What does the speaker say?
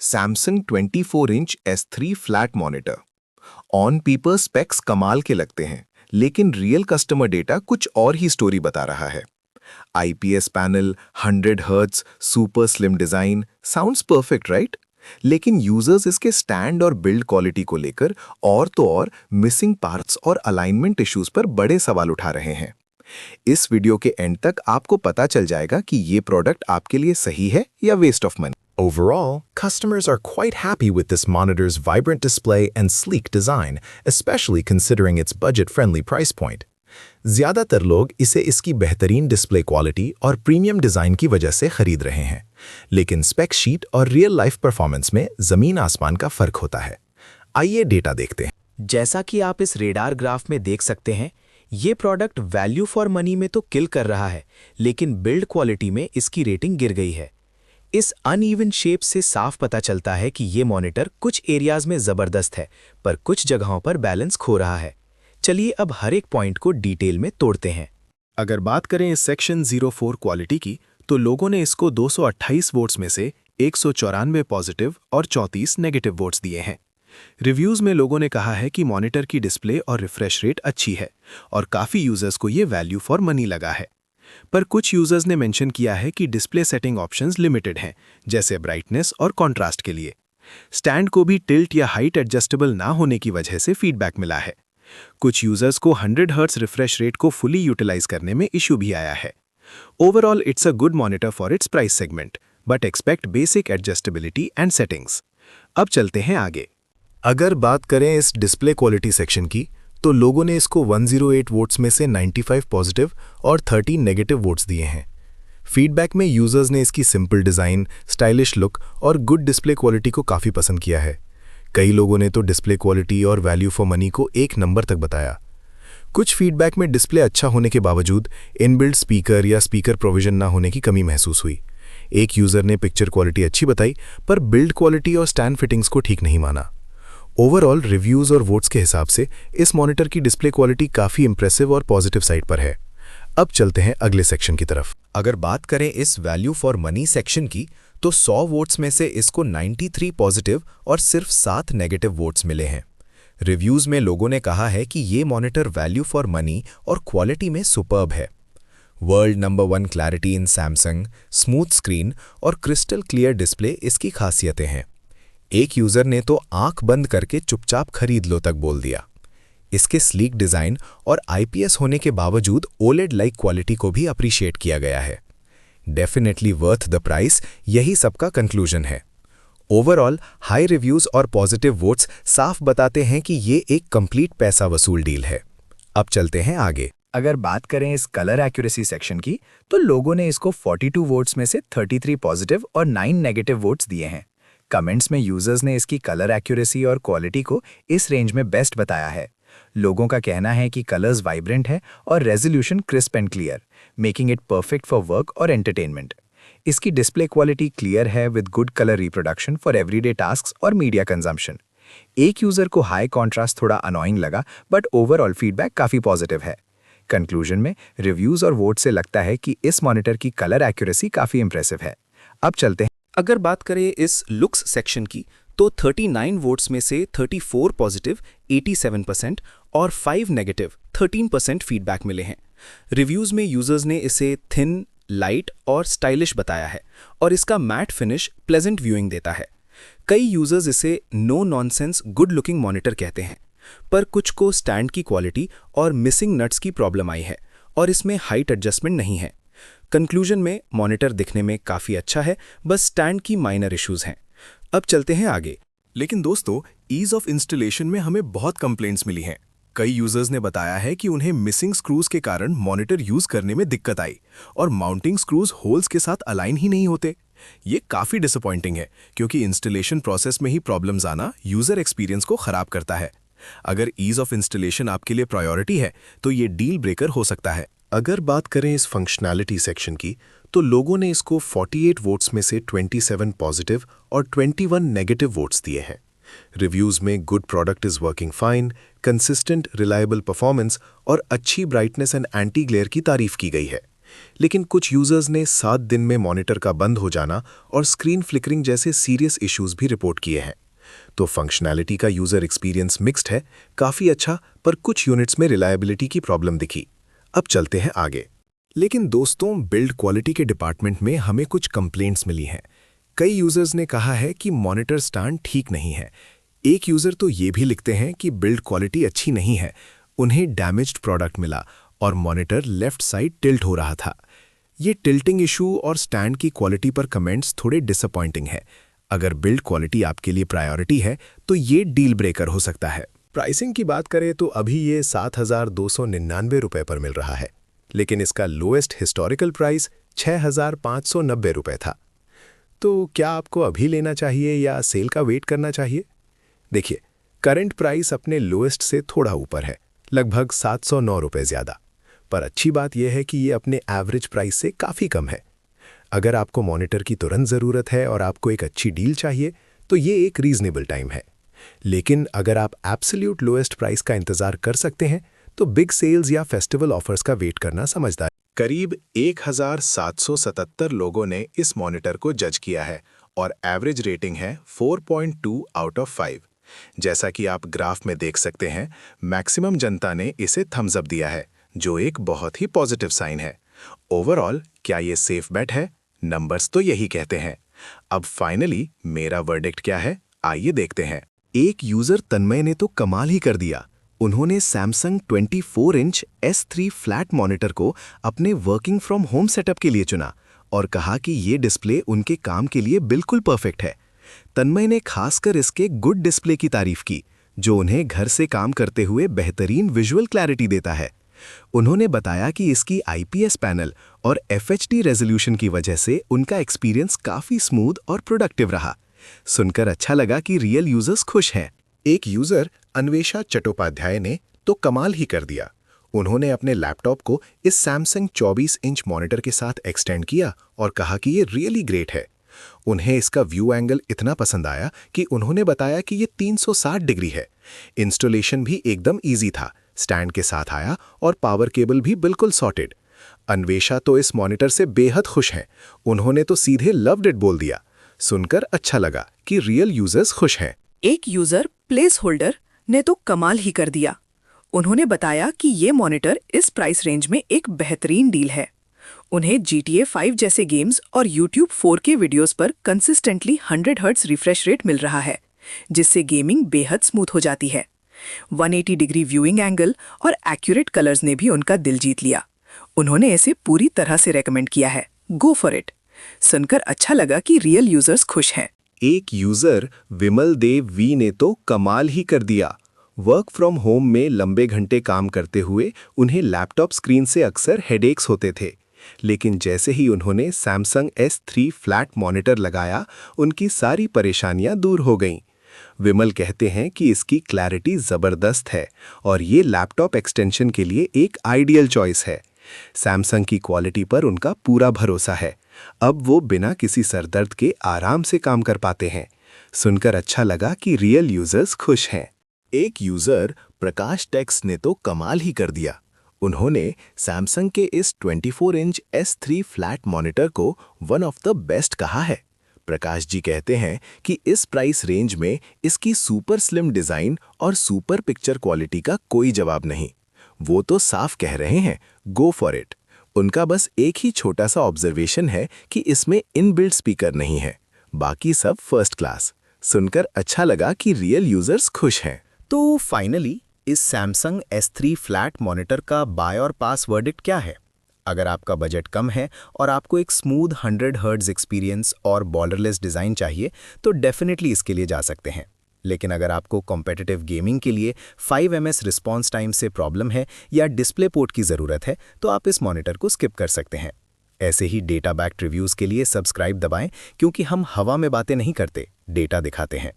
Samsung 24 inch S3 flat monitor. On paper specs कमाल के लगते हैं, लेकिन रियल कस्टमर डेटा कुछ और ही स्टोरी बता रहा है। IPS panel, 100 hertz, super slim design, sounds perfect right? लेकिन यूजर्स इसके स्टैंड और बिल्ड क्वालिटी को लेकर और तो और मिसिंग पार्ट्स और अलाइनमेंट इश्यूज पर बड़े सवाल उठा रहे हैं। इस वीडियो के एंड तक आपको पता चल जाएगा कि ये प्रोडक्ट आपके लिए सही है या waste of money. Overall, customers are quite happy with this monitor's vibrant display and sleek design, especially considering its budget-friendly price point. ज़्यादातर लोग इसे इसकी बेहतरीन डिस्प्ले क्वालिटी और प्रीमियम डिज़ाइन की वजह से खरीद रहे हैं, लेकिन स्पेक शीट और रियल लाइफ परफॉर्मेंस में ज़मीन आसमान का फ़र्क होता है। आइए डेटा देखते हैं। जैसा कि आप इस रेडार ग्राफ में देख सकते हैं, ये प्रोडक्ट वैल्यू फॉर मनी में तो किल कर रहा है, लेकिन बिल्ड क्वालिटी में इसकी रेटिंग गिर गई है। इस अनइवन शेप से साफ पता चलता है कि ये मॉनिटर कुछ एरियाज में ज़बरदस्त है, पर कुछ जगहों पर बैलेंस खो रहा है। चलिए अब हर एक पॉइंट को डिटेल में तोड़ते हैं। अगर बात करें इस सेक्शन 04 क्वालिटी की, तो लोगों ने इसको 228 वोट्स में से 194 पॉजिटिव और 34 नेगेटिव वोट्स दिए हैं। रिव्यूज़ में लोगों ने कहा है कि मॉनिटर की डिस्प्ले और रिफ्रेश रेट अच्छी है और काफ़ी यूजर्स को ये वैल्यू फॉर मनी लगा है। पर कुछ यूजर्स ने मेंशन किया है कि डिस्प्ले सेटिंग ऑप्शंस लिमिटेड हैं, जैसे ब्राइटनेस और कॉन्ट्रास्ट के लिए। स्टैंड को भी टिल्ट या हाइट एडजस्टेबल ना होने की वजह से फीडबैक मिला है। कुछ यूजर्स को 100 हर्ट्ज रिफ्रेश रेट को फुली यूटिलाइज करने में इशू भी आया है। Overall it's a good monitor for its price segment, but expect basic adjustability and settings. अब चलते हैं आगे। अगर बात करें इस डिस्प्ले क्वालिटी सेक्शन की, तो लोगों ने इसको 108 वोट्स में से 95 पॉजिटिव और 13 नेगेटिव वोट्स दिए हैं। फीडबैक में यूजर्स ने इसकी सिंपल डिज़ाइन, स्टाइलिश लुक और गुड डिस्प्ले क्वालिटी को काफ़ी पसंद किया है। कई लोगों ने तो डिस्प्ले क्वालिटी और वैल्यू फॉर मनी को 1 नंबर तक बताया। कुछ फीडबैक में डिस्प्ले अच्छा होने के बावजूद इनबिल्ट स्पीकर या स्पीकर प्रोविजन ना होने की कमी महसूस हुई। एक यूज़र ने पिक्चर क्वालिटी अच्छी बताई, पर बिल्ड क्वालिटी और स्टैंड फिटिंग्स को ठीक नहीं माना। ओवरऑल रिव्यूज़ और वोट्स के हिसाब से इस मॉनिटर की डिस्प्ले क्वालिटी काफ़ी इंप्रेसिव और पॉजिटिव साइड पर है। अब चलते हैं अगले सेक्शन की तरफ। अगर बात करें इस वैल्यू फॉर मनी सेक्शन की, तो 100 वोट्स में से इसको 93 पॉजिटिव और सिर्फ 7 नेगेटिव वोट्स मिले हैं। रिव्यूज़ में लोगों ने कहा है कि ये मॉनिटर वैल्यू फॉर मनी और क्वालिटी में सुपर्ब है। World number 1 clarity in Samsung, smooth screen और क्रिस्टल क्लियर डिस्प्ले इसकी खासियतें हैं। एक यूज़र ने तो आंख बंद करके चुपचाप खरीद लो तक बोल दिया। इसके स्लीक डिज़ाइन और आईपीएस होने के बावजूद ओलेड लाइक क्वालिटी को भी अप्रिशिएट किया गया है। डेफिनेटली वर्थ द प्राइस, यही सबका कंक्लूजन है। ओवरऑल हाई रिव्यूज़ और पॉजिटिव वोट्स साफ बताते हैं कि ये एक कंप्लीट पैसा वसूल डील है। अब चलते हैं आगे। अगर बात करें इस कलर एक्यूरेसी सेक्शन की, तो लोगों ने इसको 42 वोट्स में से 33 पॉजिटिव और 9 नेगेटिव वोट्स दिए हैं। कमेंट्स में यूजर्स ने इसकी कलर एक्यूरेसी और क्वालिटी को इस रेंज में बेस्ट बताया है। लोगों का कहना है कि कलर्स वाइब्रेंट है और resolution crisp and clear, making it perfect for work और एंटरटेनमेंट। इसकी डिस्प्ले क्वालिटी क्लियर है with good colour reproduction for everyday tasks और मीडिया कंजम्पशन। एक यूजर को हाई कॉन्ट्रास्ट थोड़ा अनोइंग लगा, बट ओवरऑल फीडबैक काफ़ी पॉजिटिव है। कंक्लूजन में रिव्यूज़ और वोट से लगता है कि इस मॉनिटर की कलर एक्यूरेसी काफ़ी इंप्रेसिव है। अब चलते हैं। अगर बात करें इस लुक्स सेक्शन की, तो 39 वोट्स में से 34 पॉजिटिव 87% और 5 नेगेटिव 13% फीडबैक मिले हैं। रिव्यूज़ में यूजर्स ने इसे थिन, लाइट और स्टाइलिश बताया है और इसका मैट फिनिश प्लेजेंट व्यूइंग देता है। कई यूजर्स इसे no nonsense good looking monitor कहते हैं, पर कुछ को स्टैंड की क्वालिटी और मिसिंग नट्स की प्रॉब्लम आई है और इसमें हाइट एडजस्टमेंट नहीं है। कंक्लूजन में मॉनिटर दिखने में काफ़ी अच्छा है, बस स्टैंड की माइनर इश्यूज हैं। अब चलते हैं आगे। लेकिन दोस्तों, ईज ऑफ इंस्टॉलेशन में हमें बहुत कंप्लेंट्स मिली हैं। कई यूजर्स ने बताया है कि उन्हें मिसिंग स्क्रूज के कारण मॉनिटर यूज करने में दिक्कत आई और माउंटिंग स्क्रूज होल्स के साथ अलाइन ही नहीं होते। ये काफ़ी डिसअपॉइंटिंग है, क्योंकि इंस्टॉलेशन प्रोसेस में ही प्रॉब्लम्स आना यूजर एक्सपीरियंस को खराब करता है। अगर ईज ऑफ इंस्टॉलेशन आपके लिए प्रायोरिटी है, तो ये डील ब्रेकर हो सकता है। अगर बात करें इस फंक्शनैलिटी सेक्शन की, तो लोगों ने इसको 48 वोट्स में से 27 पॉजिटिव और 21 नेगेटिव वोट्स दिए हैं। रिव्यूज़ में good product is working fine, consistent reliable performance और अच्छी ब्राइटनेस एंड एंटी ग्लेयर की तारीफ की गई है। लेकिन कुछ यूजर्स ने 7 दिन में मॉनिटर का बंद हो जाना और स्क्रीन फ्लिकरिंग जैसे सीरियस इश्यूज भी रिपोर्ट किए हैं। तो फंक्शनैलिटी का यूजर एक्सपीरियंस मिक्स्ड है, काफ़ी अच्छा, पर कुछ यूनिट्स में रिलायबिलिटी की प्रॉब्लम दिखी। अब चलते हैं आगे। लेकिन दोस्तों, बिल्ड क्वालिटी के डिपार्टमेंट में हमें कुछ कंप्लेंट्स मिली हैं। कई यूजर्स ने कहा है कि मॉनिटर स्टैंड ठीक नहीं है। एक यूजर तो ये भी लिखते हैं कि बिल्ड क्वालिटी अच्छी नहीं है, उन्हें डैमेज्ड प्रोडक्ट मिला और मॉनिटर लेफ्ट साइड टिल्ट हो रहा था। ये टिल्टिंग इशू और स्टैंड की क्वालिटी पर कमेंट्स थोड़े डिसअपॉइंटिंग है। अगर बिल्ड क्वालिटी आपके लिए प्रायोरिटी है तो ये डील ब्रेकर हो सकता है। प्राइसिंग की बात करें तो अभी ये 7,299 रुपये पर मिल रहा है, लेकिन इसका लोएस्ट हिस्टोरिकल प्राइस 6,590 रुपये था। तो क्या आपको अभी लेना चाहिए या सेल का वेट करना चाहिए? देखिए, करंट प्राइस अपने लोएस्ट से थोड़ा ऊपर है, लगभग 709 रुपये ज़्यादा। पर अच्छी बात यह है कि ये अपने एवरेज प्राइस से काफ़ी कम है। अगर आपको मॉनिटर की तुरंत ज़रूरत है और आपको एक अच्छी डील चाहिए तो ये एक रीज़नेबल टाइम है। लेकिन अगर आप एब्सोल्यूट लोएस्ट प्राइस का इंतज़ार कर सकते हैं तो बिग सेल्स या फेस्टिवल ऑफर्स का वेट करना समझदार। करीब 1,777 लोगों ने इस मॉनिटर को जज किया है और एवरेज रेटिंग है 4.2 आउट ऑफ 5। जैसा कि आप ग्राफ में देख सकते हैं, मैक्सिमम जनता ने इसे थम्स अप दिया है, जो एक बहुत ही पॉजिटिव साइन है। ओवरऑल क्या ये सेफ बेट है? नंबर्स तो यही कहते हैं। अब फाइनली मेरा वर्डिक्ट क्या है, आइए देखते हैं। एक यूजर तन्मय ने तो कमाल ही कर दिया। उन्होंने Samsung 24 inch S3 flat monitor को अपने वर्किंग फ्रॉम होम सेटअप के लिए चुना और कहा कि ये डिस्प्ले उनके काम के लिए बिल्कुल परफेक्ट है। तन्मय ने खासकर इसके गुड डिस्प्ले की तारीफ की, जो उन्हें घर से काम करते हुए बेहतरीन विजुअल क्लैरिटी देता है। उन्होंने बताया कि इसकी IPS पैनल और FHD रेजोल्यूशन की वजह से उनका एक्सपीरियंस काफ़ी स्मूथ और प्रोडक्टिव रहा। सुनकर अच्छा लगा कि रियल यूजर्स खुश हैं। एक यूजर अन्वेषा चट्टोपाध्याय ने तो कमाल ही कर दिया। उन्होंने अपने लैपटॉप को इस सैमसंग 24 इंच मॉनिटर के साथ एक्सटेंड किया और कहा कि ये रियली ग्रेट है। उन्हें इसका व्यू एंगल इतना पसंद आया कि उन्होंने बताया कि ये 360 डिग्री है। इंस्टॉलेशन भी एकदम ईजी था, स्टैंड के साथ आया और पावर केबल भी बिल्कुल सॉर्टेड। अन्वेषा तो इस मॉनिटर से बेहद खुश हैं। उन्होंने तो सीधे लव्ड इट बोल दिया। सुनकर अच्छा लगा कि रियल यूजर्स खुश हैं। एक यूजर प्लेस होल्डर ने तो कमाल ही कर दिया। उन्होंने बताया कि ये मॉनिटर इस प्राइस रेंज में एक बेहतरीन डील है। उन्हें GTA 5 जैसे गेम्स और YouTube 4K वीडियोस पर कंसिस्टेंटली 100 हर्ट्ज रिफ्रेश रेट मिल रहा है, जिससे गेमिंग बेहद स्मूथ हो जाती है। 180 डिग्री व्यूइंग एंगल और एक्यूरेट कलर्स ने भी उनका दिल जीत लिया। उन्होंने इसे पूरी तरह से रेकमेंड किया है। Go for it. सुनकर अच्छा लगा कि रियल यूजर्स खुश हैं। एक यूजर विमल देव वी ने तो कमाल ही कर दिया। वर्क फ्रॉम होम में लंबे घंटे काम करते हुए उन्हें लैपटॉप स्क्रीन से अक्सर हेडेक्स होते थे, लेकिन जैसे ही उन्होंने सैमसंग S3 फ्लैट मॉनिटर लगाया, उनकी सारी परेशानियां दूर हो गईं। विमल कहते हैं कि इसकी क्लैरिटी ज़बरदस्त है और ये लैपटॉप एक्सटेंशन के लिए एक आइडियल चॉइस है। सैमसंग की क्वालिटी पर उनका पूरा भरोसा है। अब वो बिना किसी सरदर्द के आराम से काम कर पाते हैं। सुनकर अच्छा लगा कि रियल यूजर्स खुश हैं। एक यूजर प्रकाश टेक्स ने तो कमाल ही कर दिया। उन्होंने सैमसंग के इस 24 इंच S3 फ्लैट मॉनिटर को वन ऑफ द बेस्ट कहा है। प्रकाश जी कहते हैं कि इस प्राइस रेंज में इसकी सुपर स्लिम डिज़ाइन और सुपर पिक्चर क्वालिटी का कोई जवाब नहीं। वो तो साफ कह रहे हैं, गो फॉर इट। उनका बस एक ही छोटा सा ऑब्जर्वेशन है कि इसमें इनबिल्ट स्पीकर नहीं है, बाकी सब फर्स्ट क्लास। सुनकर अच्छा लगा कि रियल यूजर्स खुश हैं। तो फाइनली इस सैमसंग S3 फ्लैट मॉनिटर का बाय और पास वर्डिक्ट क्या है? अगर आपका बजट कम है और आपको एक स्मूथ 100 हर्ट्ज एक्सपीरियंस और बॉर्डरलेस डिज़ाइन चाहिए तो डेफिनेटली इसके लिए जा सकते हैं। लेकिन अगर आपको कॉम्पिटिटिव गेमिंग के लिए 5 ms रिस्पॉन्स टाइम से प्रॉब्लम है या डिस्प्ले पोर्ट की ज़रूरत है तो आप इस मॉनिटर को स्किप कर सकते हैं। ऐसे ही डेटा बैक्ड रिव्यूज़ के लिए सब्सक्राइब दबाएं, क्योंकि हम हवा में बातें नहीं करते, डेटा दिखाते हैं।